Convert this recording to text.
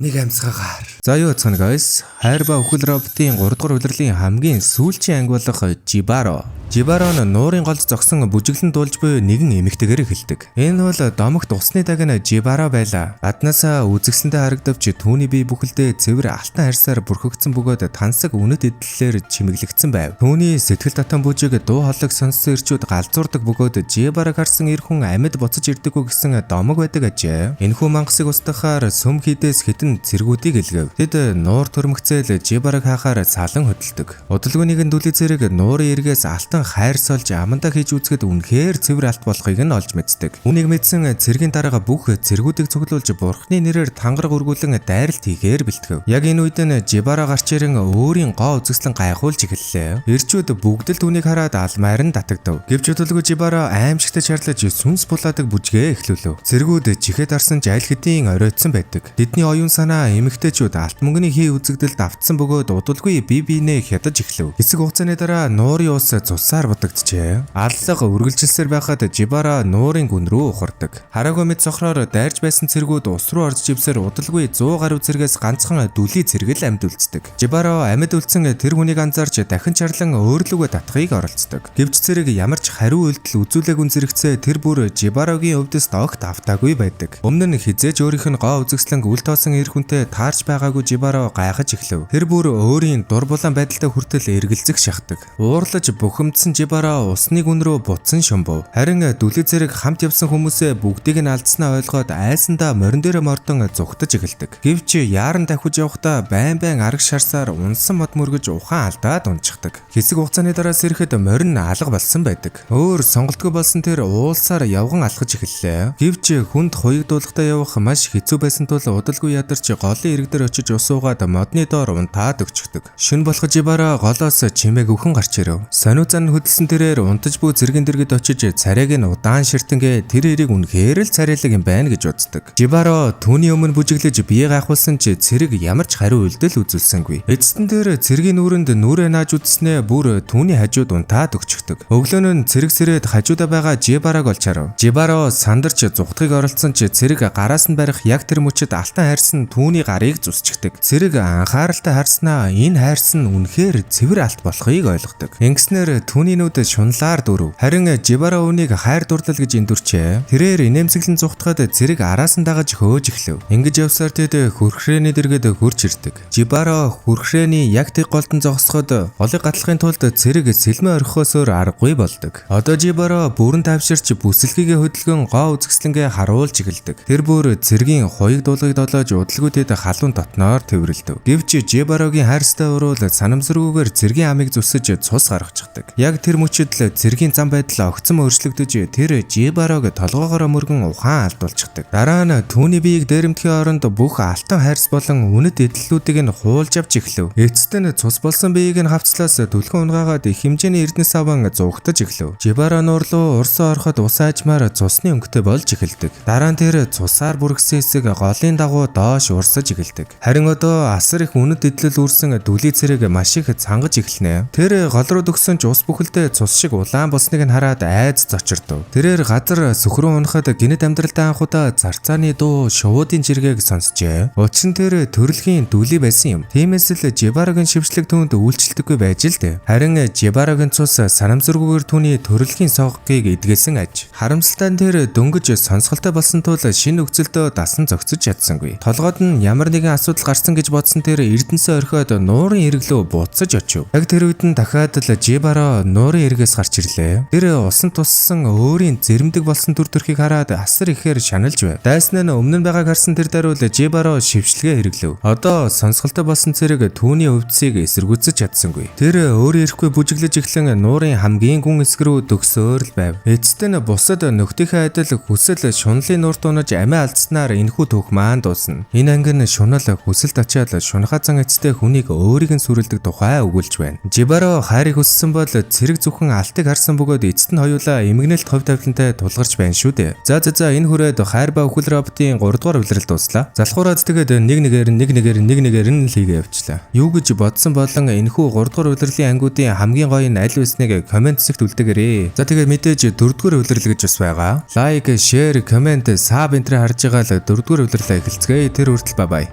Нэг амьсгаагаар. За юу цаана guys. Хайр ба өхөл роботын 3 дугаар улирлын хамгийн сүүлчийн анги болох Жибаро. Жибаро нь нуурын голд зогсон бүжиглэн дуулж буй нэгэн эмэгтэйгээр эхэлдэг. Энэ бол домогт усны дагна Жибаро байлаа. Гаднаасаа үзэгсэндээ харагдавч түүний бие бүхэлдээ цэвэр алтан харьсаар бүрхэгдсэн бөгөөд тансаг үнэт эдлэлээр чимэглэгдсэн байв. Түүний сэтгэл татам бүжиг дуу хоолойг сонссон ирчүүд галзуурдаг бөгөөд Жибарог харсан эр хүн амьд буцаж ирдэггүй гэсэн домог байдаг ажээ. Энэхүү мангасыг устгахаар сүм хідээс хитэн цэргүүдийг илгээв. Тэд нуур төрмөгцөөл Жибарог хаахаар салан хөдөлдөг. Удалгүйнийг нь дүлий зэрэг нуурын эргээс алтан хайр сольж амандаа хийж үзэхэд үнэхээр цэвэр алт болохыг нь олж мэддэг. Үүнийг мэдсэн цэргийн дарга бүх цэргүүдийг цуглуулж бурхны нэрээр тангараг өргүүлэн дайралт хийхээр бэлтгэв. Яг энэ үед нь Жибаро гарч ирэн өөрийн гоо үзэсгэлэн гайхуулж эхэллээ. Ирчүүд бүгд л түүнийг хараад алмаар нь татагдав. Гэвч удалгүй Жибаро аимшигтай чарлаж сүнс булаадаг бүжгээ эхлүүлв. Цэргүүд чихэд арсан жайл хэдийн оройтсон байдаг. Тэдний оюун санаа эмэгтэйчүүд алт мөнгөний хий үзэгдэлд автсан бөгөөд удалгүй бие биенээ хядаж эхлэв. Хэсэг хугацааны дараа нуурын ус цусаар будагджээ. Аллага үргэлжилсээр байхад Жибаро нуурын гүн рүү ухардаг. Хараагүй мэд цохроор дайрж байсан цэргүүд ус руу орж ивсээр удалгүй 100 гаруй цэргээс ганцхан дүлий цэргэл амьд үлддэг. Жибаро амьд үлдсэн тэр хүнийг анзаарч дахин чарлан өөрлөгөө татахыг оролцдог. Гэвч цэрэг ямар ч хариу үйлдэл үзүүлээгүй зэрэгцээ тэр бүр Жибарогийн өвдөс огт автаагүй байдаг. Өмнө нь хизээж өөрийнх нь гоо үзэгслэн үл тоосон эр хүнтэй таарч байгаагүй Жибаро гайхаж эхлэв. Тэр бүр өөрийн дур булаан байдалтай хүртэл эргэлзэх шахдаг. Уурлаж бухимдсан Жибаро усны гүн рүү буцсан шумбав. Харин дүлий зэрэг хамт явсан хүмүүсээ бүгдийг нь алдснаа ойлгоод айсандаа морин дээр мордон зүхтаж эхэлдэг. Гэвч яаран давхиж явахдаа байн арга шарсаар унсан мод мөргөж ухаан алдаад унчихдаг. Хэсэг хугацааны дараа сэрэхэд морин алга болсон байдаг. Өөр сонголтгүй болсон тэр уулсаар явган алхаж эхэллээ. Гэвч хүнд хуйгдуулахтаа явах маш хэцүү байсан тул удалгүй ядарч голын ирэг дээр очиж ус уугаад модны доор унтаад өгчдөг. Шүн болох Жибаро голоос чимээг өвхөн гарч ирэв. Сониу зан хөдөлсөн тэрээр унтаж буй зэргийн дэргэд очиж царайг нь удаан ширтэнгээ тэр эрийг үнэхээр л царайлаг юм байна гэж үздэг. Жибаро түүний өмнө бүжиглэж бие гайхуулсан ч цэрэг ямар ч хариу үйлдэл үзүүлсэнгүй. Эцэстэн тэр цэргийн нүрэнд нүрээ нааж үтснээ бүр түүний хажууд унтаад өгчдөг. Өглөө нь цэрэг сэрээд хажуудаа байгаа Жибарог олж харав. Жибаро сандарч зүхтгийг оролцсон ч цэрэг гараас нь барих яг тэр мөчөд алтан хайрсан түүний гарыг зүсчихдэг. Цэрэг анхааралтай харснаа энэ хайрсан үнэхээр цэвэр алт болохыг ойлгодог. Ингэснээр түүний нүд шунлаар дөрөв. Харин Жибаро үүнийг хайр дурлал гэж эндүрчээ. Тэрээр инээмсэглэн зүхтгаад цэрэг араас нь дагаж хөөж эхлэв. Ингэж явсаар тэд хүрхрээний дэргэд хурж ирдэг. Жибаро хүрхрээний яг тэг голдон зогсоход голыг гатлахын тулд цэрэг сэлмээ орхихоос өөр аргагүй болдог. Одоо Жибаро бүрэн тавширч бүсэлхийгээ хөдөлгөн гоо үзэсгэлэнгээ харуулж эхэлдэг. Тэр бүр цэргийн хуйг дуулгыг долоож удалгүй тэд халуун дотноор тэврэлдэв. Гэвч Жибарогийн хайрстай уруул санамсаргүйгээр цэргийн амийг зүсэж цус гаргачихдаг. Яг тэр мөчөд л цэргийн зам байдал огцом өөрчлөгдөж тэр Жибарог толгоогоор мөргөн ухаан алдуулчихдаг. Дараа нь түүний биеийг дээрэмдэхийн оронд бүх алтан хайрс болон үнэт эдлэлүүдийг нь хуулж авч эхлэв. Эцэст нь цус болсон биеийг нь хавцлаас түлхэн унгаагаад их хэмжээний эрдэнэс аван зугтаж эхлэв. Жибаро нуур руу урсан ороход ус аажмаар цусны өнгөтэй болж эхэлдэг. Дараа нь тэр цусаар бүргсэн хэсэг голын дагуу доош урсаж эхэлдэг. Харин одоо асар их үнэт эдлэл үүрсэн дүлий цэрэг маш их цангаж эхэлнэ. Тэр гол руу дөгсөн ч ус бүхэлдээ цус шиг улаан босныг нь хараад айз зочирдов. Тэрээр газар сүхрүү унахад гинэт амьдралдаа анхудаа зарцааны дуу шувуудын жиргээг сонсжээ. Учир нь тэр төрөлхийн дүлий байсан юм. Тиймээс л Жибарогийн шившлэг түүнд үйлчлдэггүй байж л дээ. Харин Жибарогийн цус санамсаргүйгээр түүний төрөлхийн сонгыг эдгээсэн аж. Харамсалтай нь тэр дөнгөж сонсголтой болсон тул шинэ нөхцөлдөө дасан зогсож чадсангүй. Толгойд нь ямар нэгэн асуудал гарсан гэж бодсон тэр эрдэнэсээ орхиод нуурын эрэглөө буцаж очив. Яг тэр үед нь дахиад л Жибаро нуурын эргээс гарч ирлээ. Тэр усан туссан өөрийн зэрэмдэг болсон төр төрхийг хараад асар ихээр шаналж байв. Дайснаа нь өмнө нь байгааг харсан тэр даруул Жибаро шившлэгээ хэрэглэв. Одоо сонсголтой болсон цэрэг түүний өвдсийг эсэргүүцэж чадсангүй. Тэр өөрөө ирэхгүй бүжиглэж эхлэн нуурын хамгийн гүн хэсэг рүү төгсөөр л байв. Эцэст нь бусад нөхдийнхээ адил хүсэл шунлын нуур тунаж амиа алдснаар энэхүү түүх маань дуусна. Энэ анги нь шунал хүсэлд очиад шунхаацан эцтэй хүнийг өөрийг нь сүрэлдэг тухай өгүүлж байна. Жибаро хайрыг хүссэн бол цэрэг зөвхөн алтыг харсан бөгөөд эцэст нь хоёулаа эмгэнэлт хувь тавилантай тулгарч байна шүү дээ. За энэ хүрээд хайр ба өхөл роботын 3 дугаар улирал дууслаа. Залхуураад тэгээд нэг нэгээр нь л хийгээ явчлаа. Юу гэж бодсон болон энэхүү 3 дугаар улирлын ангиудын хамгийн гоё нь аль байсныг комент хэсэгт үлдээгээрэй. За тэгээд мэдээж 4 дугаар улирал гэж бас байгаа. Лайк, шеэр, комент, саб энтрээ харж байгаа л 4 дугаар улирлаа эхэлцгээе. Тэр хүртэл бай бай.